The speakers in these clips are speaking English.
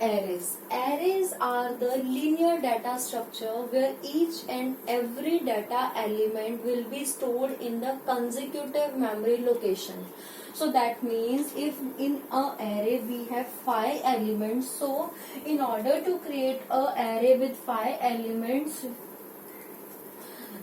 arrays. Arrays are the linear data structure where each and every data element will be stored in the consecutive memory location. So that means if in a array we have 5 elements, so in order to create a array with 5 elements,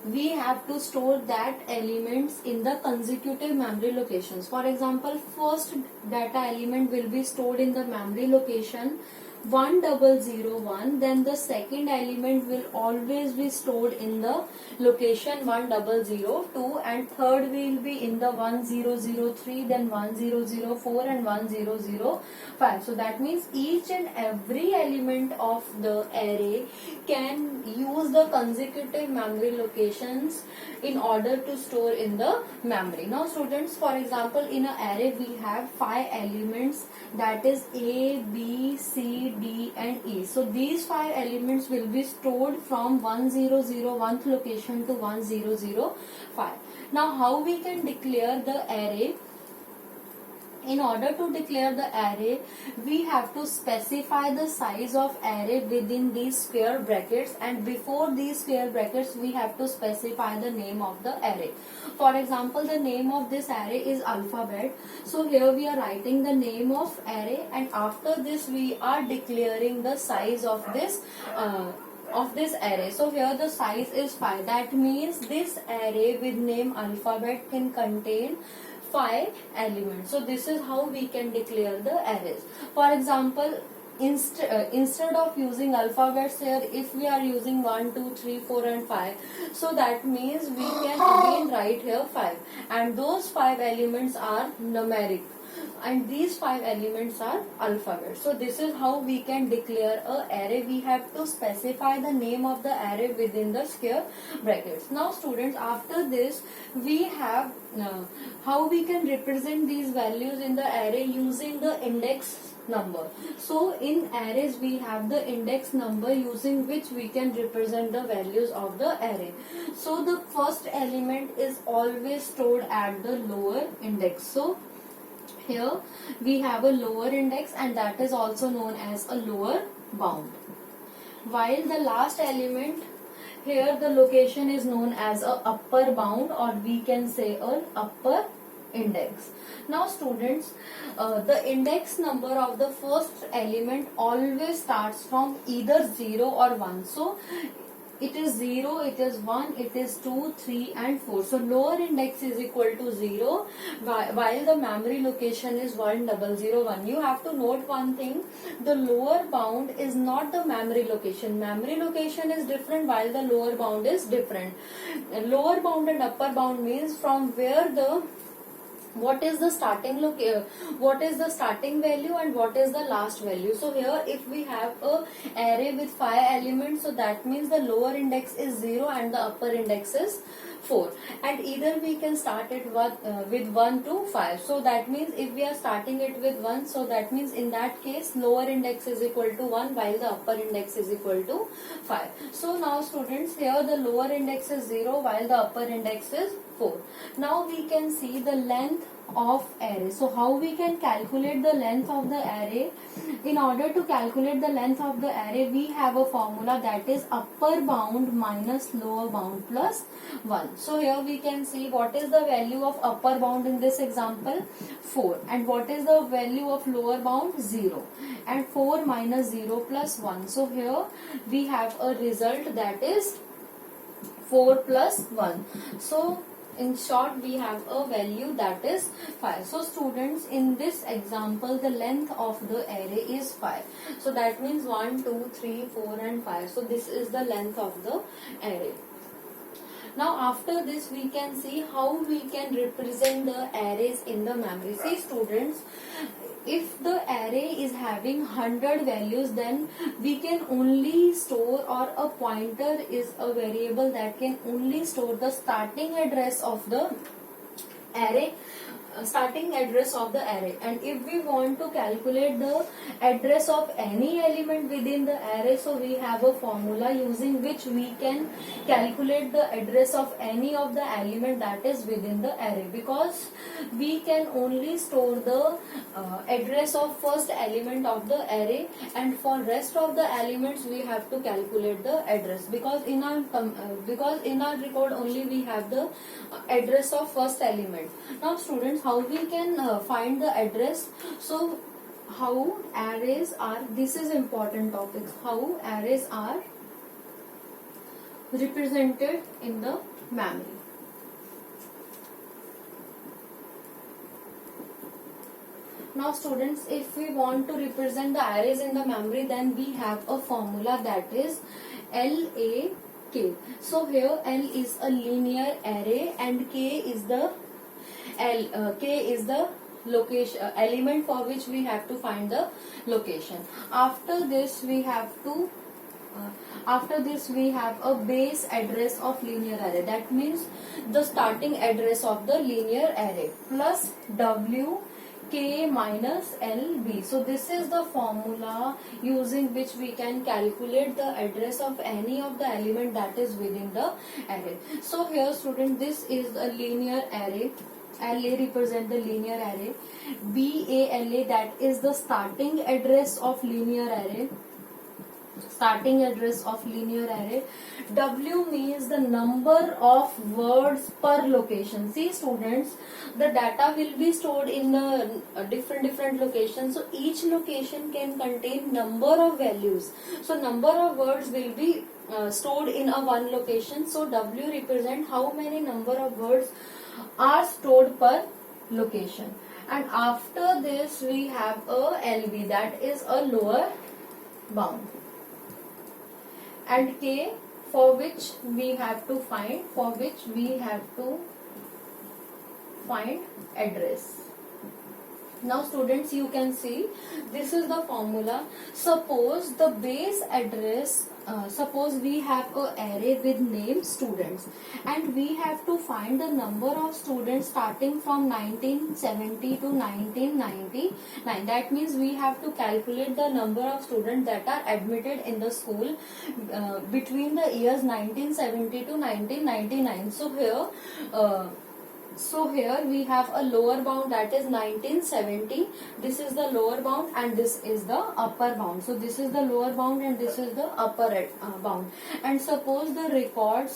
we have to store that elements in the consecutive memory locations. For example, first data element will be stored in the memory location 1001, then the second element will always be stored in the location 1002, and third will be in the 1003, then 1004 and 1005. So that means each and every element of the array can use the consecutive memory locations in order to store in the memory. Now students, for example, in an array we have 5 elements, that is A, B, C, D and E. So these 5 elements will be stored from 1001th location to 1005. Now how we can declare the array? In order to declare the array, we have to specify the size of array within these square brackets, and before these square brackets we have to specify the name of the array. For example, the name of this array is alphabet. So here we are writing the name of array, and after this we are declaring the size of this array. So here the size is 5. That means this array with name alphabet can contain 5 elements. So this is how we can declare the arrays. For example, instead of using alphabets here, if we are using 1, 2, 3, 4 and 5, so that means we can again write here 5, and those 5 elements are numeric, and these 5 elements are alphabet. So this is how we can declare a array. We have to specify the name of the array within the square brackets. Now students, after this we have how we can represent these values in the array using the index number. So in arrays we have the index number using which we can represent the values of the array. So the first element is always stored at the lower index. So here we have a lower index, and that is also known as a lower bound. While the last element, here the location is known as a upper bound, or we can say a upper index. Now students, the index number of the first element always starts from either 0 or 1. So it is 0, it is 1, it is 2, 3 and 4. So lower index is equal to 0 while the memory location is 1001. You have to note one thing, the lower bound is not the memory location. Memory location is different while the lower bound is different. Lower bound and upper bound means from where what is the starting what is the starting value and what is the last value. So here if we have a array with 5 elements, so that means the lower index is 0 and the upper index is 4, and either we can start it with 1 to 5. So that means if we are starting it with 1, so that means in that case lower index is equal to 1 while the upper index is equal to 5. So now students, here the lower index is 0 while the upper index is 4. Now we can see the length of array. So how we can calculate the length of the array? In order to calculate the length of the array, we have a formula, that is upper bound minus lower bound plus 1. So here we can see what is the value of upper bound in this example, 4, and what is the value of lower bound, 0, and 4 minus 0 plus 1. So here we have a result, that is 4 plus 1. So in short, we have a value, that is 5. So students, in this example the length of the array is 5. So that means 1, 2, 3, 4 and 5. So this is the length of the array. Now after this we can see how we can represent the arrays in the memory. See students, if the array is having 100 values, then we can only store, or a pointer is a variable that can only store the starting address of the array starting address of the array, and if we want to calculate the address of any element within the array, so we have a formula using which we can calculate the address of any of the element that is within the array, because we can only store the address of first element of the array, and for rest of the elements we have to calculate the address, because in our record only we have the address of first element. Now students, how we can find the address? So how arrays are, this is important topics, how arrays are represented in the memory. Now students, if we want to represent the arrays in the memory, then we have a formula that is LAK. So here L is a linear array and K is the location element for which we have to find the location. After this we have a base address of linear array. That means the starting address of the linear array plus W K minus LB. So this is the formula using which we can calculate the address of any of the element that is within the array. So here student, this is a linear array. LA represent the linear array. BALA, that is the starting address of linear array. W means the number of words per location. See students, the data will be stored in the different locations. So each location can contain number of values. So number of words will be stored in a one location. So W represent how many number of words are stored per location. And after this we have a LB, that is a lower bound, and K for which we have to find address. Now students, you can see this is the formula. Suppose the base address, suppose we have a array with name students, and we have to find the number of students starting from 1970 to 1999. That means we have to calculate the number of students that are admitted in the school between the years 1970 to 1999. So here we have a lower bound, that is 1970. This is the lower bound and this is the upper bound. So this is the lower bound and this is the upper bound. And suppose the record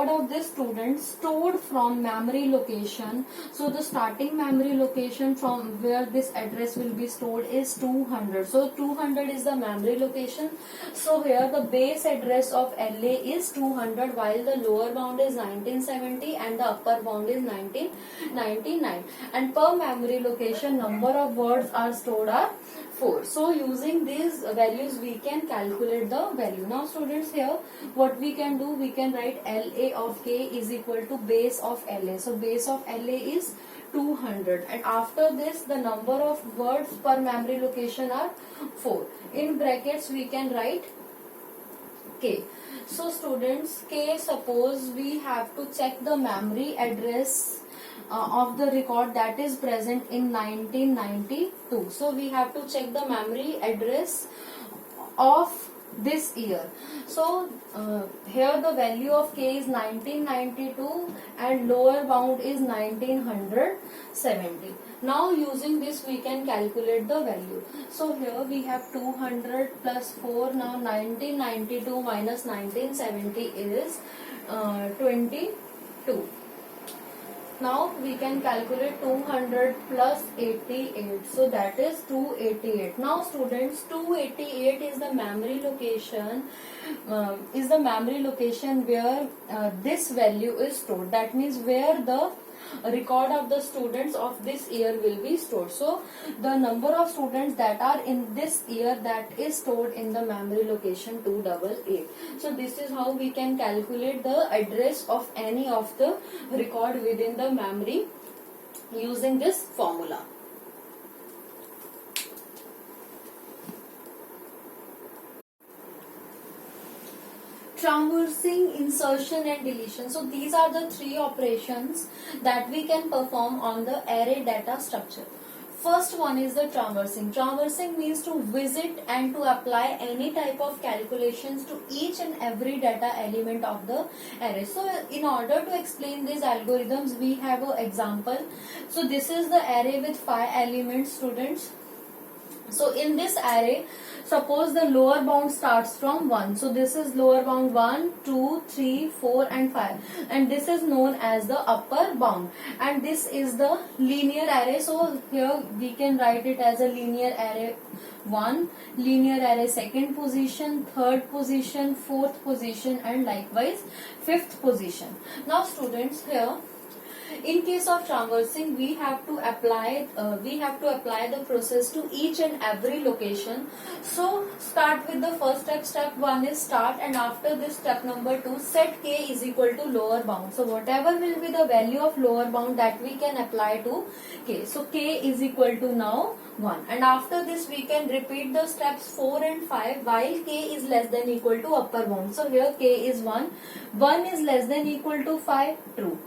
of this student stored from memory location. So the starting memory location from where this address will be stored is 200. So 200 is the memory location. So here the base address of LA is 200, while the lower bound is 1970 and the upper bound is 1999. And per memory location, number of words are stored are 4. So using these values we can calculate the value. Now students, here what we can do, we can write LA of K is equal to base of LA. So base of LA is 200, and after this the number of words per memory location are 4. In brackets we can write K. So students, K, suppose we have to check the memory address of the record that is present in 1992. So we have to check the memory address of this year. So here the value of K is 1992 and lower bound is 1970. Now using this we can calculate the value. So here we have 200 plus 4. Now 1992 minus 1970 is 22. Now we can calculate 200 plus 88. So that is 288. Now students, 288 is the memory location. Where this value is stored. That means where the record of the students of this year will be stored. So the number of students that are in this year, that is stored in the memory location 288. So this is how we can calculate the address of any of the record within the memory using this formula. traversing, insertion and deletion. So these are the three operations that we can perform on the array data structure. First one is the traversing. Traversing means to visit and to apply any type of calculations to each and every data element of the array. So in order to explain these algorithms, we have an example. So this is the array with 5 elements, students. So in this array, suppose the lower bound starts from 1. So this is lower bound 1, 2, 3, 4 and 5. And this is known as the upper bound. And this is the linear array. So here we can write it as a linear array 1, linear array second position, third position, fourth position and likewise fifth position. Now students, here in case of traversing, we have to apply the process to each and every location. So start with the first step. Step 1 is start, and after this step number 2, set k is equal to lower bound. So whatever will be the value of lower bound, that we can apply to k. So k is equal to now 1, and after this we can repeat the steps 4 and 5 while k is less than equal to upper bound. So here k is 1, 1 is less than equal to 5, true.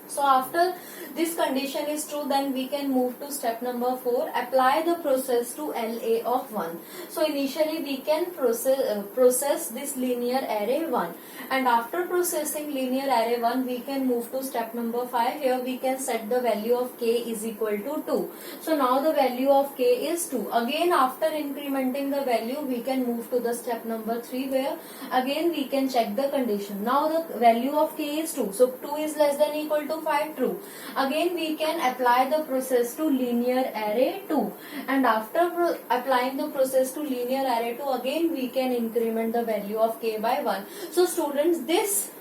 So after this condition is true, then we can move to step number 4, apply the process to LA of 1. So initially we can process this linear array 1, and after processing linear array 1, we can move to step number 5. Here we can set the value of k is equal to 2. So now the value of k is 2. Again, after incrementing the value, we can move to the step number 3, where again we can check the condition. Now the value of k is 2. So 2 is less than equal to 5, true. Again we can apply the process to linear array 2, and after applying the process to linear array 2, again we can increment the value of k by 1. So students, these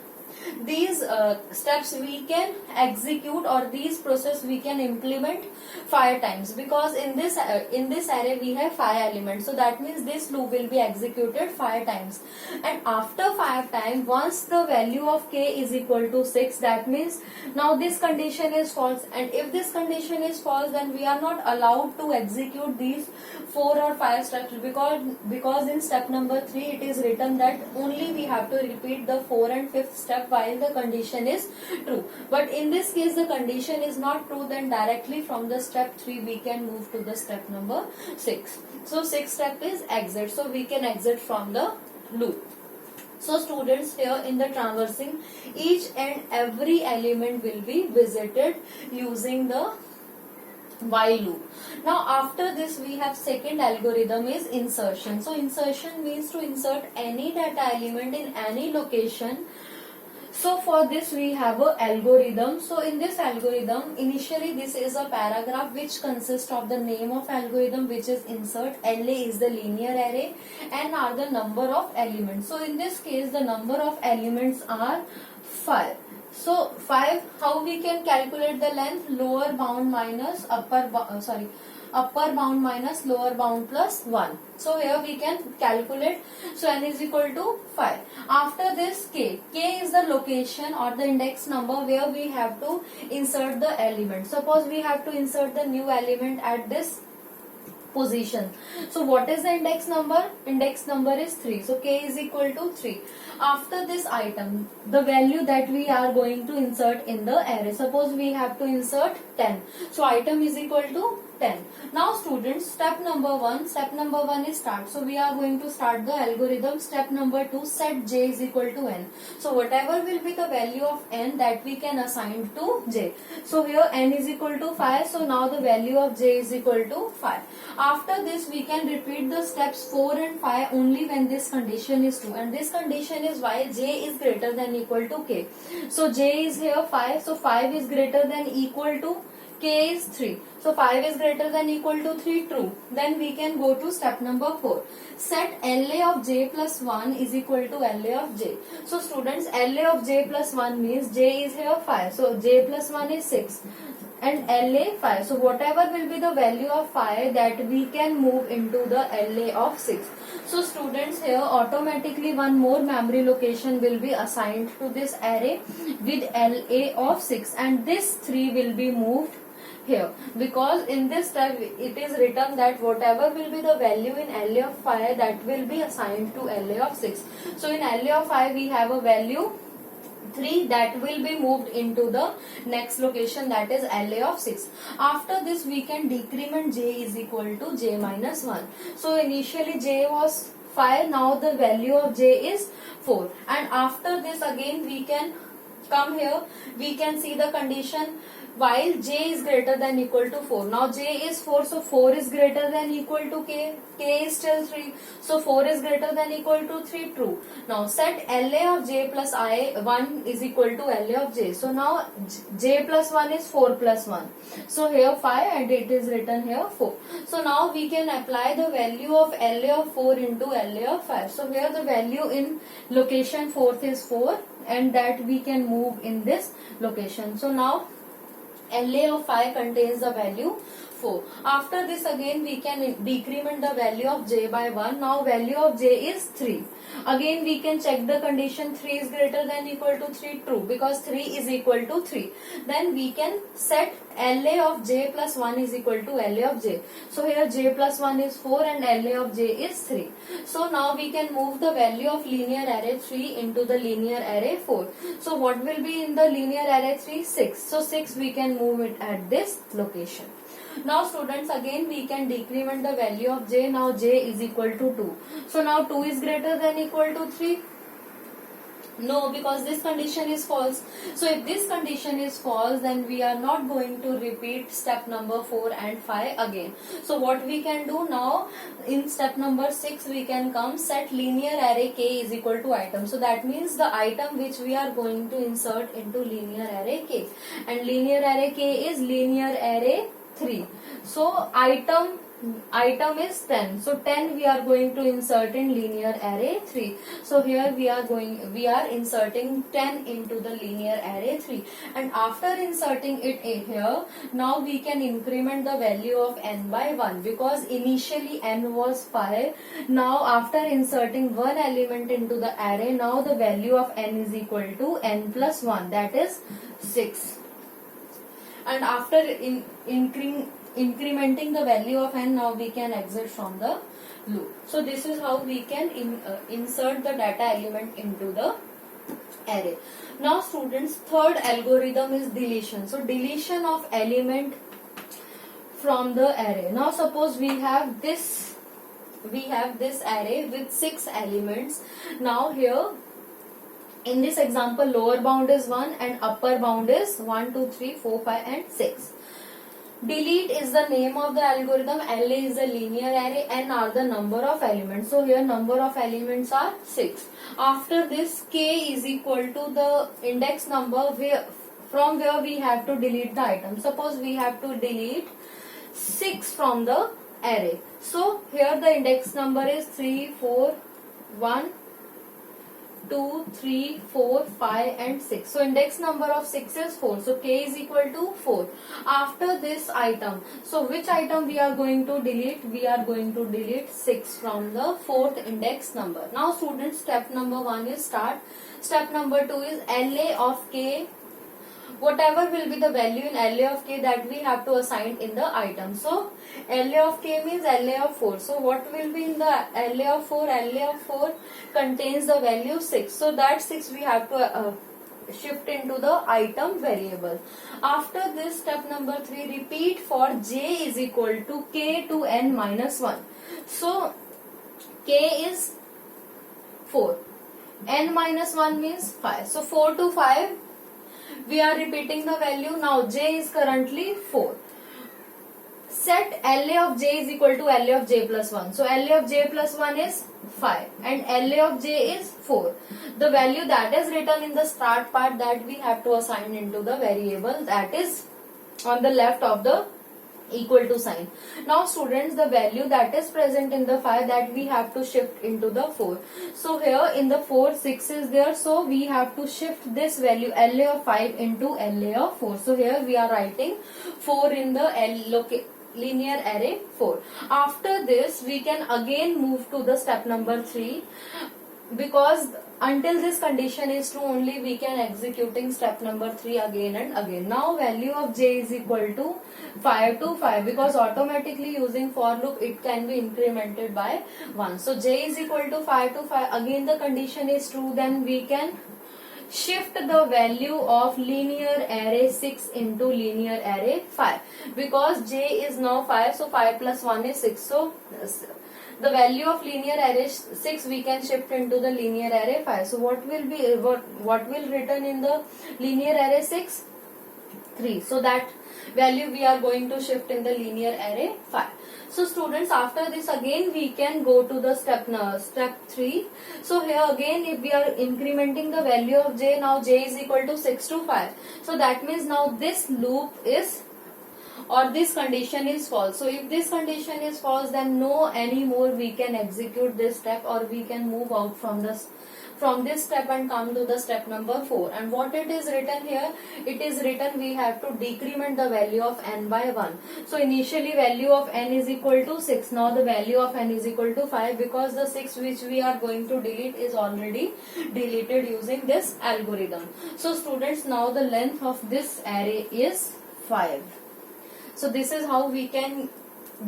steps we can execute, or these process we can implement 5 times, because in this array we have 5 elements. So that means this loop will be executed 5 times, and after 5 times, once the value of k is equal to 6, that means now this condition is false, and if this condition is false, then we are not allowed to execute these 4 or 5 steps, because in step number 3 it is written that only we have to repeat the 4 and 5th step while the condition is true. But in this case the condition is not true, then directly from the step 3 we can move to the step number 6. So 6th step is exit. So we can exit from the loop. So students, here in the traversing, each and every element will be visited using the while loop. Now after this we have second algorithm is insertion. So insertion means to insert any data element in any location. So for this we have a algorithm. So in this algorithm, initially this is a paragraph which consists of the name of algorithm, which is insert, LA is the linear array, and are the number of elements. So in this case the number of elements are 5. So 5, how we can calculate the length? Lower bound minus upper bound minus lower bound plus 1. So here we can calculate. So n is equal to 5. After this k is the location or the index number where we have to insert the element. Suppose we have to insert the new element at this position. So what is the index number? Index number is 3. So k is equal to 3. After this item, the value that we are going to insert in the array, suppose we have to insert 10. So item is equal to 10. Now students, step number 1 is start. So we are going to start the algorithm. Step number 2, set j is equal to n. So whatever will be the value of n, that we can assign to j. So here n is equal to 5. So now the value of j is equal to 5. After this we can repeat the steps 4 and 5 only when this condition is true, and this condition is while j is greater than equal to k. So j is here 5. So 5 is greater than equal to k is 3. So 5 is greater than equal to 3, true. Then we can go to step number 4. Set LA of j plus 1 is equal to LA of j. So students, LA of j plus 1 means j is here 5. So j plus 1 is 6. And LA 5. So whatever will be the value of 5, that we can move into the LA of 6. So students, here automatically one more memory location will be assigned to this array with LA of 6, and this 3 will be moved here, because in this step it is written that whatever will be the value in LA of 5, that will be assigned to LA of 6. So in LA of 5 we have a value 3 that will be moved into the next location, that is LA of 6. After this we can decrement j is equal to j minus 1. So initially j was 5, now the value of j is 4, and after this again we can come here, we can see the condition while j is greater than equal to 4. Now j is 4, so 4 is greater than equal to k is still 3, so 4 is greater than equal to 3, true. Now set LA of j plus I 1 is equal to LA of j. So now j plus 1 is 4 plus 1, so here 5 and it is written here 4. So now we can apply the value of LA of 4 into LA of 5. So here the value in location 4th is 4, and that we can move in this location. So now LA of 5 contains the value 4. After this again we can decrement the value of j by 1. Now value of j is 3. Again we can check the condition, 3 is greater than equal to 3, true, because 3 is equal to 3. Then we can set LA of j plus 1 is equal to LA of j. So here j plus 1 is 4 and LA of j is 3. So now we can move the value of linear array 3 into the linear array 4. So what will be in the linear array 3? 6. So 6 we can move it at this location. Now students, again we can decrement the value of j. Now j is equal to 2. So now 2 is greater than equal to 3. No, because this condition is false. So if this condition is false, then we are not going to repeat step number 4 and 5 again. So what we can do now, in step number 6 we can come set linear array k is equal to item. So that means the item which we are going to insert into linear array k, and linear array k is linear array 3. So item is 10. So 10 we are going to insert in linear array 3. So here we are inserting 10 into the linear array 3, and after inserting it in here, now we can increment the value of n by 1, because initially n was 5. Now after inserting one element into the array, now the value of n is equal to n plus 1, that is 6. And after incrementing the value of n, now we can exit from the loop. So this is how we can insert the data element into the array. Now students, third algorithm is deletion. So deletion of element from the array. Now suppose we have this array with 6 elements. Now here in this example, lower bound is 1 and upper bound is 1, 2, 3, 4, 5 and 6. Delete is the name of the algorithm, LA is the linear array, N are the number of elements. So here number of elements are 6. After this, K is equal to the index number from where we have to delete the item. Suppose we have to delete 6 from the array. So here the index number is 3, 4, 1, 2, 3, 4, 5 and 6. So index number of 6 is 4. So K is equal to 4. After this item, so which item we are going to delete? We are going to delete 6 from the 4th index number. Now students, step number 1 is start. Step number 2 is LA of K. Whatever will be the value in LA of K, that we have to assign in the item. So LA of K means LA of 4. So what will be in the LA of 4? LA of 4 contains the value 6. So that 6 we have to shift into the item variable. After this, step number 3, repeat for j is equal to k to n minus 1. So k is 4. N minus 1 means 5. So 4 to 5 we are repeating the value. Now j is currently 4. Set LA of j is equal to LA of j plus 1. So LA of j plus 1 is 5 and LA of j is 4. The value that is written in the start part, that we have to assign into the variable, that is on the left of the equal to sign. Now students, the value that is present in the 5, that we have to shift into the 4. So here in the 4, 6 is there, so we have to shift this value LA of 5 into LA of 4. So here we are writing 4 in the linear array 4. After this, we can again move to the step number 3. because until this condition is true only we can executing step number 3 again and again. Now value of j is equal to 5 to 5 because automatically using for loop it can be incremented by 1. So j is equal to 5 to 5, again the condition is true, then we can shift the value of linear array 6 into linear array 5 because j is now 5, so 5 plus 1 is 6. So the value of linear array 6 we can shift into the linear array 5. So what will be what will return in the linear array 6? 3. So that value we are going to shift in the linear array 5. So students, after this again we can go to the step 3. So here again if we are incrementing the value of j, now j is equal to 6 to 5. So that means now this loop is or this condition is false. So if this condition is false, then no anymore we can execute this step or we can move out from this step and come to the step number 4. And what it is written here, it is written we have to decrement the value of n by 1. So initially value of n is equal to 6. Now the value of n is equal to 5 because the 6 which we are going to delete is already deleted using this algorithm. So students, now the length of this array is 5. So this is how we can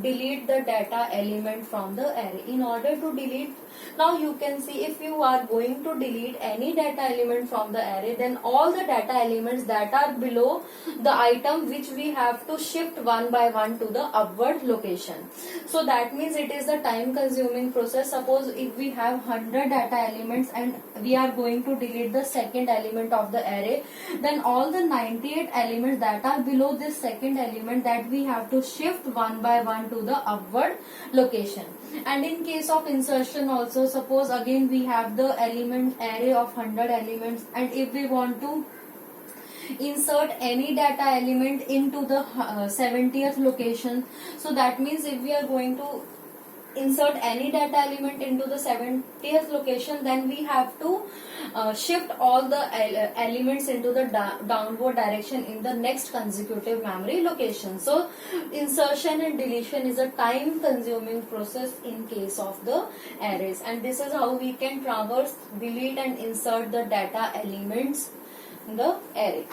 delete the data element from the array. In order to delete, now you can see if you are going to delete any data element from the array, then all the data elements that are below the item which we have to shift one by one to the upward location. So that means it is a time consuming process. Suppose if we have 100 data elements and we are going to delete the second element of the array, then all the 98 elements that are below this second element that we have to shift one by one to the upward location. And in case of insertion also, suppose again we have the element array of 100 elements, and if we want to insert any data element into the 70th location, so that means if we are going to insert any data element into the 70th location, then we have to shift all the elements into the downward direction in the next consecutive memory location. So insertion and deletion is a time consuming process in case of the arrays, and this is how we can traverse, delete and insert the data elements in the array.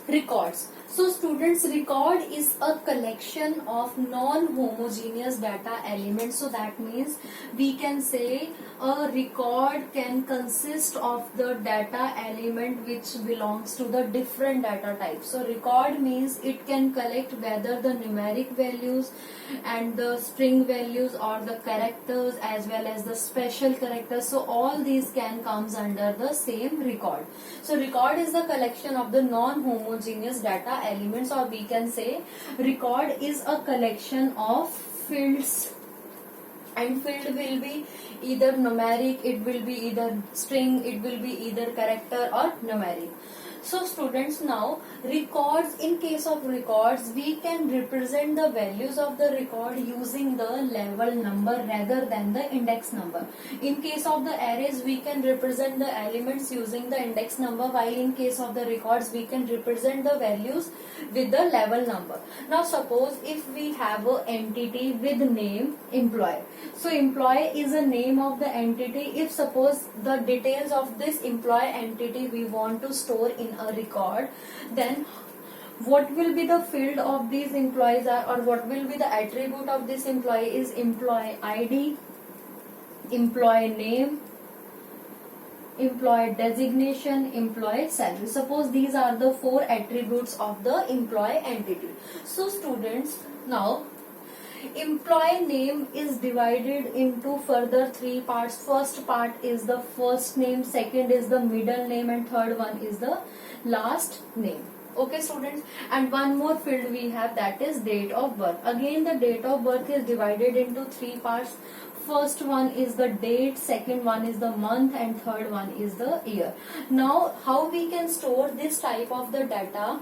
Records. So students, record is a collection of non-homogeneous data elements. So that means we can say a record can consist of the data element which belongs to the different data types. So record means it can collect whether the numeric values and the string values or the characters as well as the special characters. So all these can comes under the same record. So record is the collection of the non-homogeneous data elements, or we can say record is a collection of fields, and field will be either numeric, it will be either string, it will be either character or numeric. So students, now records, in case of records we can represent the values of the record using the level number rather than the index number. In case of the arrays we can represent the elements using the index number, while in case of the records we can represent the values with the level number. Now suppose if we have an entity with name employee. So employee is a name of the entity. If suppose the details of this employee entity we want to store in a record, then what will be the field of these employees are, or what will be the attribute of this employee is employee ID, employee name, employee designation, employee salary. Suppose these are the 4 attributes of the employee entity. So students, now employee name is divided into further 3 parts. First part is the first name, second is the middle name, and third one is the last name. Okay students, and one more field we have, that is date of birth. Again the date of birth is divided into 3 parts. First one is the date, second one is the month, and third one is the year. Now how we can store this type of the data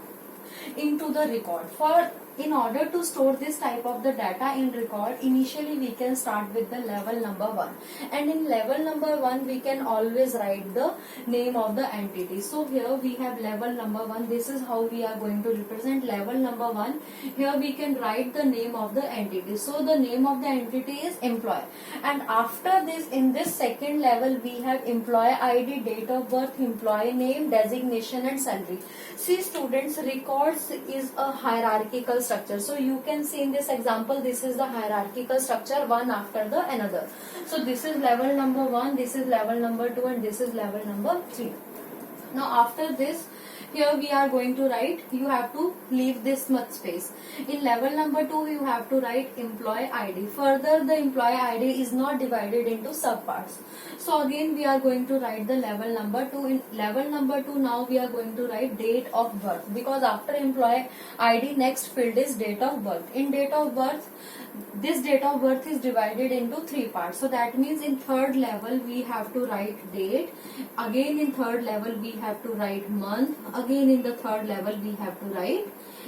into the record? For in order to store this type of the data in record, initially we can start with the level number 1, and in level number 1 we can always write the name of the entity. So here we have level number 1. This is how we are going to represent level number 1. Here we can write the name of the entity. So the name of the entity is employee, and after this, in this second level, we have employee ID, date of birth, employee name, designation and salary. See students, records is a hierarchical structure. So you can see in this example, this is the hierarchical structure, one after the another. So this is level number 1, this is level number 2, and this is level number 3. Now after this, here we are going to write, you have to leave this much space. In level number 2, you have to write employee ID. Further, the employee ID is not divided into subparts. So again we are going to write the level number 2. In level number 2, now we are going to write date of birth, because after employee ID, next field is date of birth. In date of birth, this date of birth is divided into 3 parts. So that means in third level we have to write date. Again in third level we have to write month. Again in the third level we have to write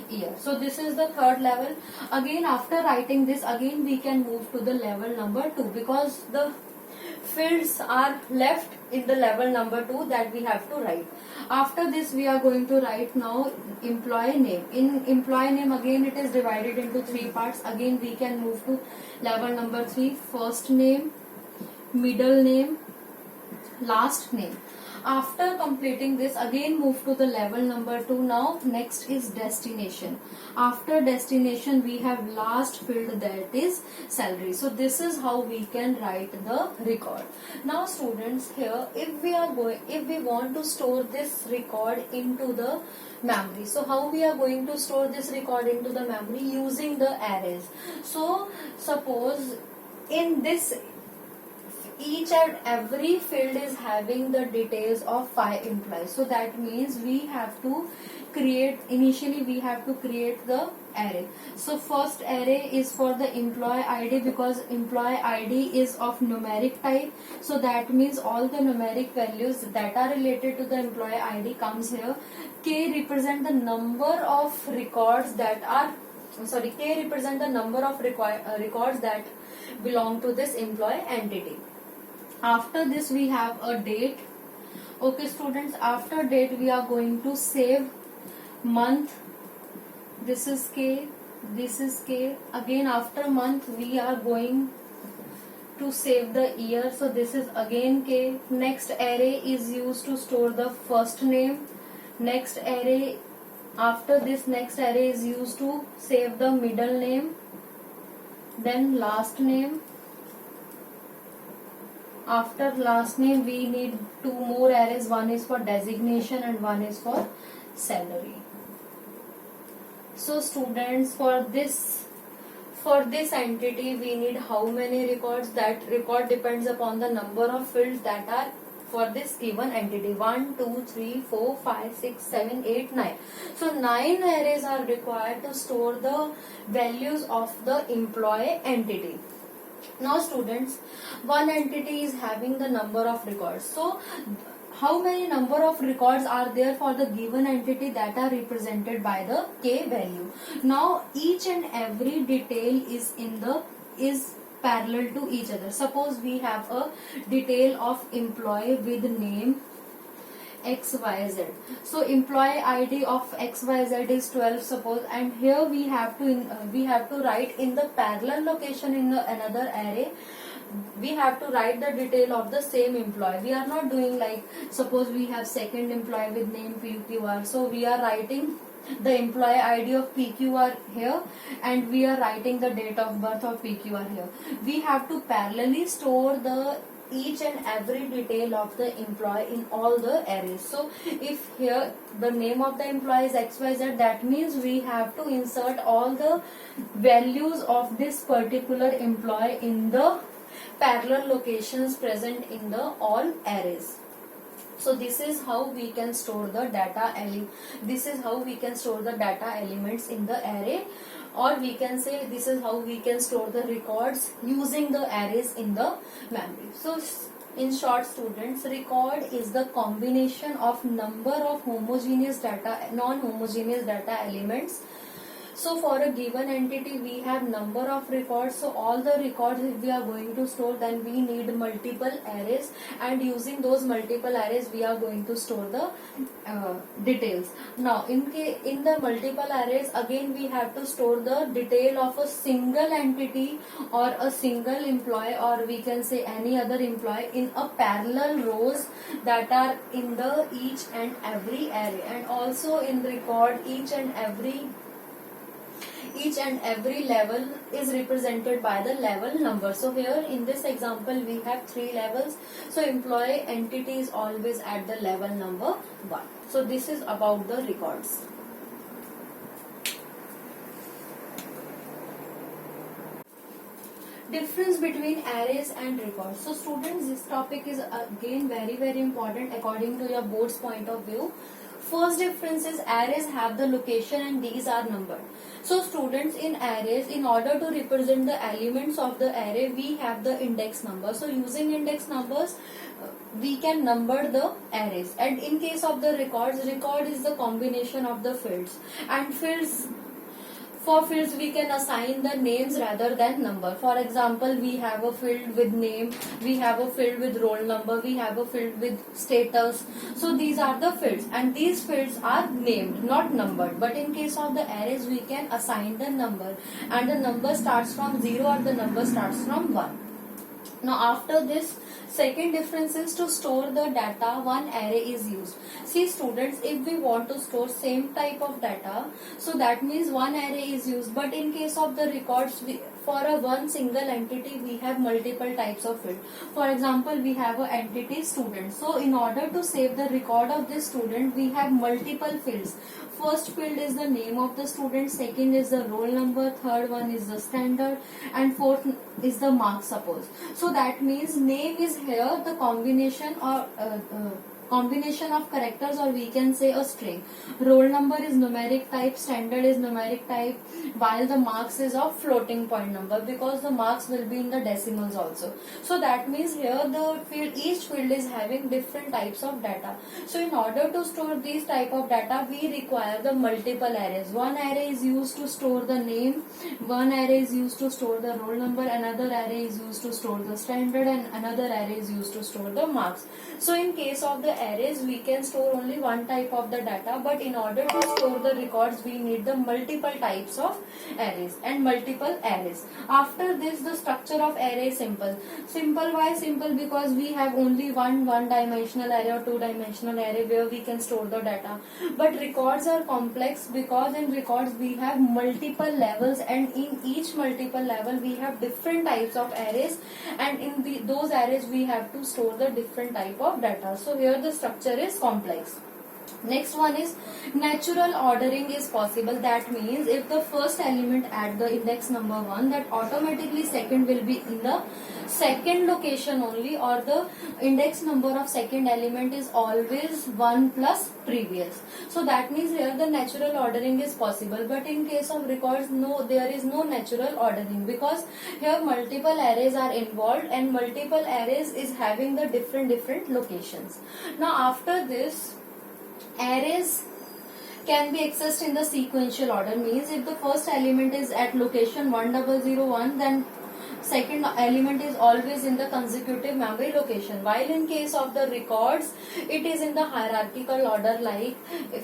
year. So this is the third level. Again after writing this, again we can move to the level number 2, because the fields are left in the level number 2 that we have to write. After this we are going to write now employee name. In employee name, again it is divided into 3 parts. Again we can move to level number 3, first name, middle name, last name. After completing this, again move to the level number 2. Now next is destination. After destination we have last field, that is salary. So this is how we can write the record. Now students, here if we want to store this record into the memory, so how we are going to store this record into the memory? Using the arrays. So suppose in this, each and every field is having the details of 5 employees. So that means we have to create, initially we have to create the array. So first array is for the employee ID, because employee ID is of numeric type. So that means all the numeric values that are related to the employee ID comes here. K represent the number of records that are, K represent the number of records that belong to this employee entity. After this we have a date. Okay students, after date we are going to save month. This is K, this is K. Again after month we are going to save the year. So this is again K. Next array is used to store the first name. Next array, after this next array is used to save the middle name. Then last name. After last name we need 2 more arrays. One is for designation and one is for salary. So students, for this entity we need how many records? That record depends upon the number of fields that are for this given entity. 1, 2, 3, 4, 5, 6, 7, 8, 9. So 9 arrays are required to store the values of the employee entity. Now students, one entity is having the number of records. So how many number of records are there for the given entity? That are represented by the K value. Now each and every detail is parallel to each other. Suppose we have a detail of employee with name XYZ. So employee ID of XYZ is 12 suppose, and here we have to write in the parallel location in the another array. We have to write the detail of the same employee. We are not doing like, suppose we have second employee with name PQR. So we are writing the employee ID of PQR here, and we are writing the date of birth of PQR here. We have to parallelly store the each and every detail of the employee in all the arrays. So if here the name of the employee is XYZ, that means we have to insert all the values of this particular employee in the parallel locations present in the all arrays. So this is how we can store the data elements in the array, or we can say this is how we can store the records using the arrays in the memory. So in short students, record is the combination of number of homogeneous data, non-homogeneous data elements So for a given entity we have number of records, so all the records if we are going to store, then we need multiple arrays, and using those multiple arrays we are going to store the details. Now in the multiple arrays again we have to store the detail of a single entity or a single employee, or we can say any other employee, in a parallel rows that are in the each and every array, and also in record each and every level is represented by the level number. So here in this example we have 3 levels, so employee entity is always at the level number 1. So this is about the records. Difference between arrays and records. So students, this topic is again very important according to your board's point of view. First difference is arrays have the location and these are numbered. So students, in arrays, in order to represent the elements of the array, we have the index number. So using index numbers, we can number the arrays. And in case of the records, record is the combination of the fields. And for fields we can assign the names rather than number. For example, we have a field with name, we have a field with roll number, we have a field with status. So these are the fields, and these fields are named, not numbered. But in case of the arrays we can assign the number, and the number starts from 0 or the number starts from 1. Now after this, second difference is to store the data, one array is used. See students, if we want to store same type of data, so that means one array is used. But in case of the records, for a one single entity we have multiple types of field. For example, we have a entity student. So in order to save the record of this student, we have multiple fields. First field is the name of the student, second is the roll number, third one is the standard, and fourth is the mark, suppose. So that means name is here the combination or combination of characters, or we can say a string. Roll number is numeric type, standard is numeric type, while the marks is of floating point number, because the marks will be in the decimals also. So that means here the field, each field is having different types of data. So in order to store these type of data, we require the multiple arrays. One array is used to store the name, one array is used to store the roll number, another array is used to store the standard, and another array is used to store the marks. So in case of the arrays, we can store only one type of the data, but in order to store the records we need the multiple types of arrays and multiple arrays. After this, the structure of array is simple. Why simple? Because we have only one dimensional array or two dimensional array where we can store the data. But records are complex because in records we have multiple levels, and in each multiple level we have different types of arrays, and in those arrays we have to store the different type of data. So here the structure is complex. Next one is natural ordering is possible. That means if the first element at the index number 1, that automatically second will be in the second location only, or the index number of second element is always 1 plus previous. So that means here the natural ordering is possible. But in case of records, no, there is no natural ordering, because here multiple arrays are involved, and multiple arrays is having the different locations. Now after this, arrays can be accessed in the sequential order. Means if the first element is at location 1001, then second element is always in the consecutive memory location. While in case of the records, it is in the hierarchical order. Like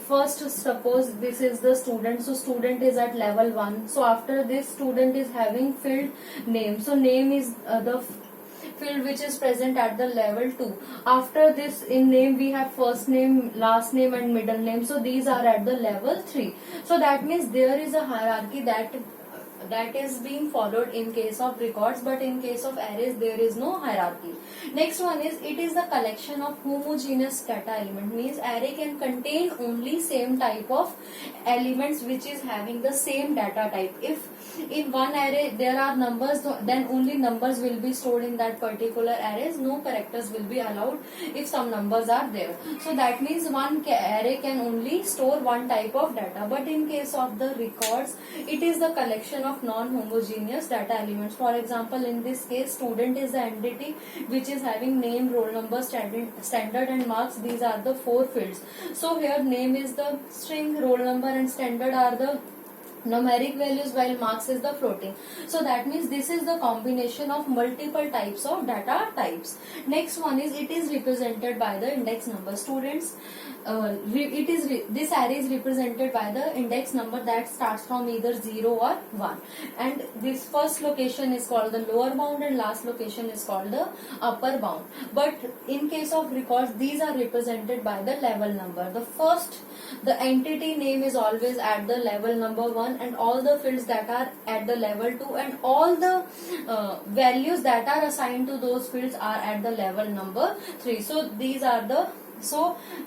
first, suppose this is the student, so student is at level 1. So after this, student is having field name. So name is the field which is present at the level 2. After this, in name we have first name, last name, and middle name. So these are at the level 3. So that means there is a hierarchy that is being followed in case of records, but in case of arrays there is no hierarchy. Next one is, it is the collection of homogeneous data element. Means array can contain only same type of elements which is having the same data type. If in one array there are numbers, then only numbers will be stored in that particular arrays. No characters will be allowed if some numbers are there. So that means one array can only store one type of data. But in case of the records, it is the collection of non-homogeneous data elements. For example, in this case, student is the entity which is having name, roll number, standard, and marks. These are the 4 fields. So here name is the string, roll number and standard are the numeric values, while marks is the floating. So that means this is the combination of multiple types of data types. Next one is it is represented by the index number. Students, this array is represented by the index number that starts from either 0 or 1, and this first location is called the lower bound and last location is called the upper bound. But in case of records, these are represented by the level number. The entity name is always at the level number 1, and all the fields that are at the level 2, and all the values that are assigned to those fields are at the level number 3. So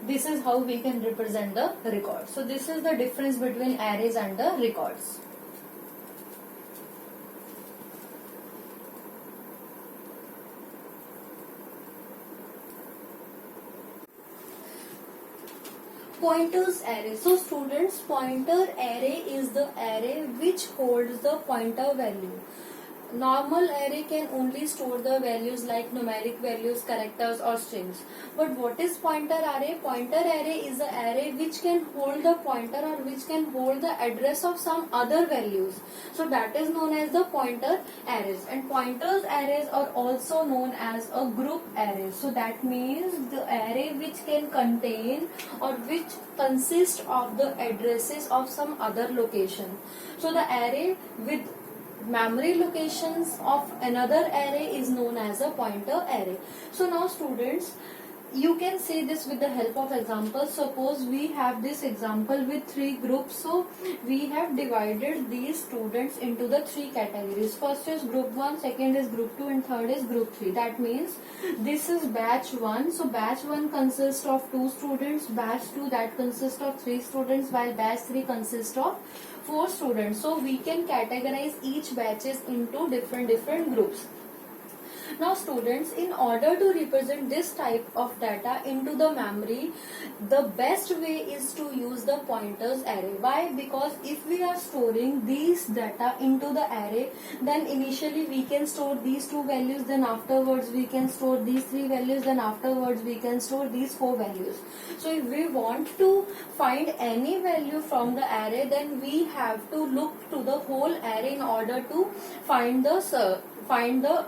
this is how we can represent the record. So this is the difference between arrays and the records. Pointers array. So students, pointer array is the array which holds the pointer value. Normal array can only store the values like numeric values, characters or strings. But what is pointer array? Pointer array is the array which can hold the pointer or which can hold the address of some other values. So that is known as the pointer arrays. And pointers arrays are also known as a group array. So that means the array which can contain or which consists of the addresses of some other location. So the array with memory locations of another array is known as a pointer array. So now students, you can see this with the help of examples. Suppose we have this example with 3 groups. So we have divided these students into the 3 categories. First is group 1, second is group 2 and third is group 3. That means this is batch 1. So batch 1 consists of 2 students, batch 2 that consists of 3 students, while batch 3 consists of 4 students. So we can categorize each batches into different groups. Now students, in order to represent this type of data into the memory, the best way is to use the pointers array. Why? Because if we are storing these data into the array, then initially we can store these 2 values, then afterwards we can store these 3 values, then afterwards we can store these 4 values. So if we want to find any value from the array, then we have to look to the whole array in order to find the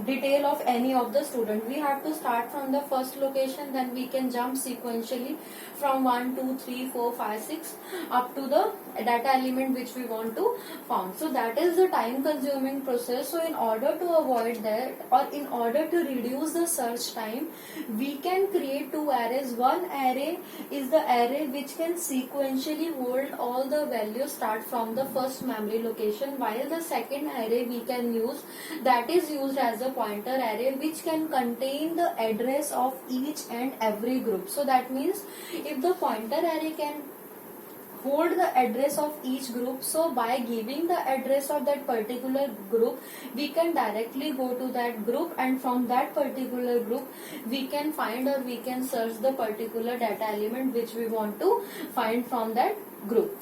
detail of any of the student. We have to start from the first location, then we can jump sequentially from 1, 2, 3, 4, 5, 6 up to the data element which we want to found. So that is the time consuming process. So in order to avoid that, or in order to reduce the search time, we can create 2 arrays. One array is the array which can sequentially hold all the values start from the first memory location, while the second array we can use, that is used as a pointer array, which can contain the address of each and every group. So that means if the pointer array can hold the address of each group, so by giving the address of that particular group, we can directly go to that group, and from that particular group we can find or we can search the particular data element which we want to find from that group.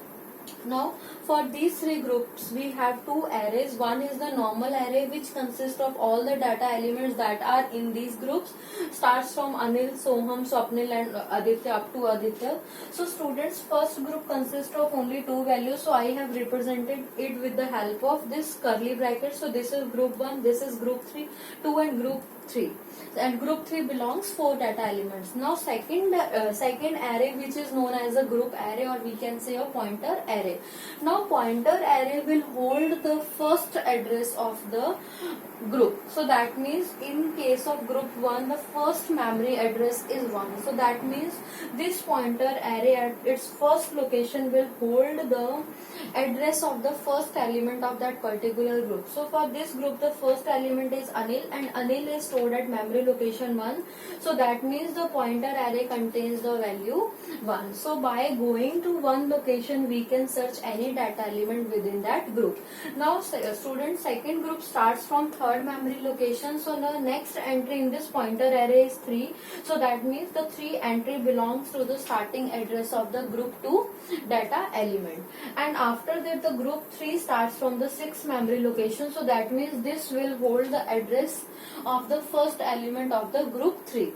Now for these 3 groups we have 2 arrays. One is the normal array which consists of all the data elements that are in these groups, starts from Anil, Soham, Swapnil and Aditya up to Aditya. So students, first group consists of only 2 values, so I have represented it with the help of this curly bracket. So this is group 1, this is group 3, 2 and group 3, and group 3 belongs 4 data elements. Now second array which is known as a group array, or we can say a pointer array. Now pointer array will hold the first address of the group. So that means in case of group 1, the first memory address is 1. So that means this pointer array at its first location will hold the address of the first element of that particular group. So for this group, the first element is Anil, and Anil is stored at memory location 1. So that means the pointer array contains the value 1. So by going to one location, we can search any data element within that group. Now student, second group starts from third memory location. So the next entry in this pointer array is 3. So that means the 3 entry belongs to the starting address of the group 2 data element. And after that, the group 3 starts from the 6th memory location. So that means this will hold the address of the first element of the group 3.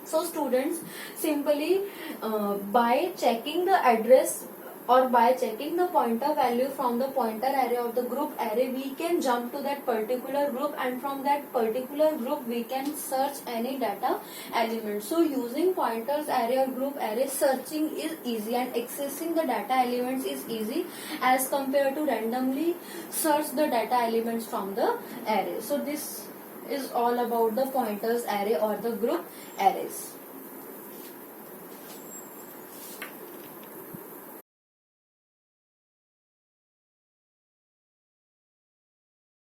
So students, simply by checking the address or by checking the pointer value from the pointer array of the group array, we can jump to that particular group, and from that particular group we can search any data element. So using pointers array or group array, searching is easy and accessing the data elements is easy as compared to randomly search the data elements from the array. So this is all about the pointers array or the group arrays.